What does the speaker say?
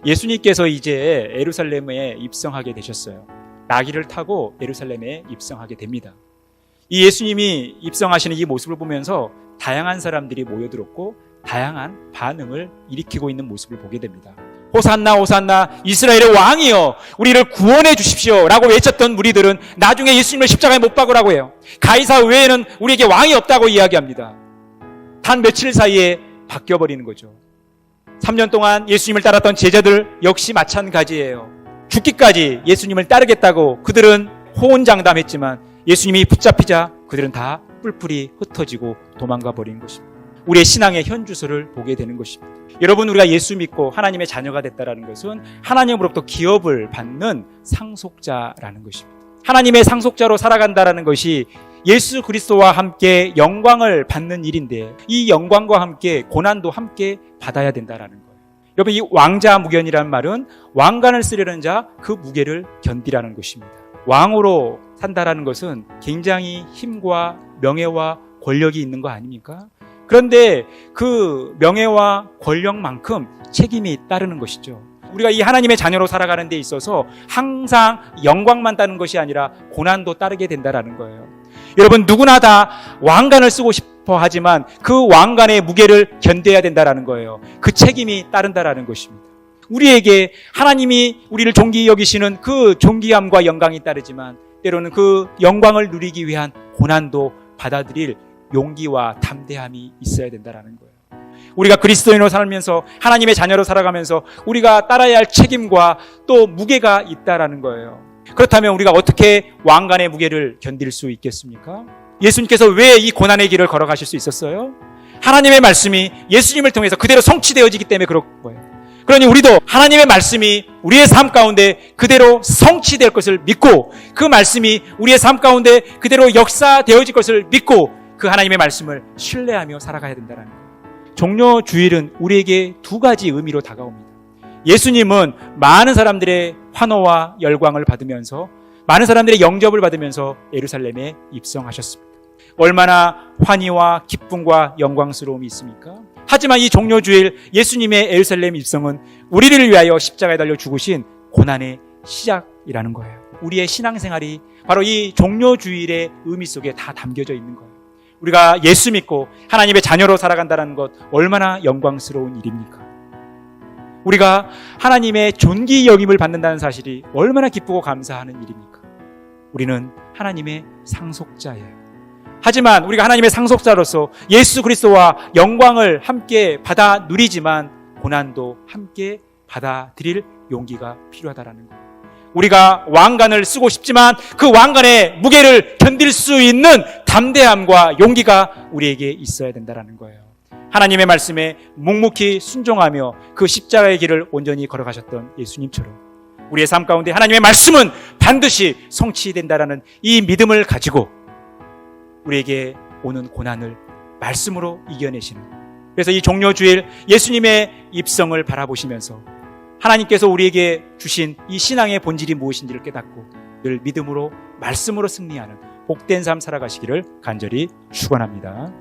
예수님께서 이제 예루살렘에 입성하게 되셨어요. 나귀를 타고 예루살렘에 입성하게 됩니다. 이 예수님이 입성하시는 이 모습을 보면서 다양한 사람들이 모여들었고 다양한 반응을 일으키고 있는 모습을 보게 됩니다. 호산나 호산나 이스라엘의 왕이여 우리를 구원해 주십시오 라고 외쳤던 무리들은 나중에 예수님을 십자가에 못 박으라고 해요. 가이사 외에는 우리에게 왕이 없다고 이야기합니다. 단 며칠 사이에 바뀌어버리는 거죠. 3년 동안 예수님을 따랐던 제자들 역시 마찬가지예요. 죽기까지 예수님을 따르겠다고 그들은 호언장담했지만 예수님이 붙잡히자 그들은 다 뿔뿔이 흩어지고 도망가 버린 것입니다. 우리의 신앙의 현주소를 보게 되는 것입니다. 여러분, 우리가 예수 믿고 하나님의 자녀가 됐다는 것은 하나님으로부터 기업을 받는 상속자라는 것입니다. 하나님의 상속자로 살아간다는 것이 예수 그리스도와 함께 영광을 받는 일인데 이 영광과 함께 고난도 함께 받아야 된다는 거예요. 여러분, 이 왕자무견이라는 말은 왕관을 쓰려는 자 그 무게를 견디라는 것입니다. 왕으로 산다라는 것은 굉장히 힘과 명예와 권력이 있는 거 아닙니까? 그런데 그 명예와 권력만큼 책임이 따르는 것이죠. 우리가 이 하나님의 자녀로 살아가는 데 있어서 항상 영광만 따르는 것이 아니라 고난도 따르게 된다는 거예요. 여러분, 누구나 다 왕관을 쓰고 싶어 하지만 그 왕관의 무게를 견뎌야 된다는 거예요. 그 책임이 따른다는 것입니다. 우리에게 하나님이 우리를 존귀히 여기시는 그 존귀함과 영광이 따르지만 때로는 그 영광을 누리기 위한 고난도 받아들일 용기와 담대함이 있어야 된다는 거예요. 우리가 그리스도인으로 살면서 하나님의 자녀로 살아가면서 우리가 따라야 할 책임과 또 무게가 있다는 거예요. 그렇다면 우리가 어떻게 왕관의 무게를 견딜 수 있겠습니까? 예수님께서 왜 이 고난의 길을 걸어가실 수 있었어요? 하나님의 말씀이 예수님을 통해서 그대로 성취되어지기 때문에 그런 거예요. 그러니 우리도 하나님의 말씀이 우리의 삶 가운데 그대로 성취될 것을 믿고 그 말씀이 우리의 삶 가운데 그대로 역사되어질 것을 믿고 그 하나님의 말씀을 신뢰하며 살아가야 된다는 거예요. 종료주일은 우리에게 두 가지 의미로 다가옵니다. 예수님은 많은 사람들의 환호와 열광을 받으면서 많은 사람들의 영접을 받으면서 예루살렘에 입성하셨습니다. 얼마나 환희와 기쁨과 영광스러움이 있습니까? 하지만 이 종료주일 예수님의 예루살렘 입성은 우리를 위하여 십자가에 달려 죽으신 고난의 시작이라는 거예요. 우리의 신앙생활이 바로 이 종료주일의 의미 속에 다 담겨져 있는 거예요. 우리가 예수 믿고 하나님의 자녀로 살아간다는 것 얼마나 영광스러운 일입니까? 우리가 하나님의 존귀 여김을 받는다는 사실이 얼마나 기쁘고 감사하는 일입니까? 우리는 하나님의 상속자예요. 하지만 우리가 하나님의 상속자로서 예수 그리스도와 영광을 함께 받아 누리지만 고난도 함께 받아들일 용기가 필요하다는 거예요. 우리가 왕관을 쓰고 싶지만 그 왕관의 무게를 견딜 수 있는 담대함과 용기가 우리에게 있어야 된다는 거예요. 하나님의 말씀에 묵묵히 순종하며 그 십자가의 길을 온전히 걸어가셨던 예수님처럼 우리의 삶 가운데 하나님의 말씀은 반드시 성취된다라는 이 믿음을 가지고 우리에게 오는 고난을 말씀으로 이겨내시는, 그래서 이 종료주일 예수님의 입성을 바라보시면서 하나님께서 우리에게 주신 이 신앙의 본질이 무엇인지를 깨닫고 늘 믿음으로 말씀으로 승리하는 복된 삶 살아가시기를 간절히 축원합니다.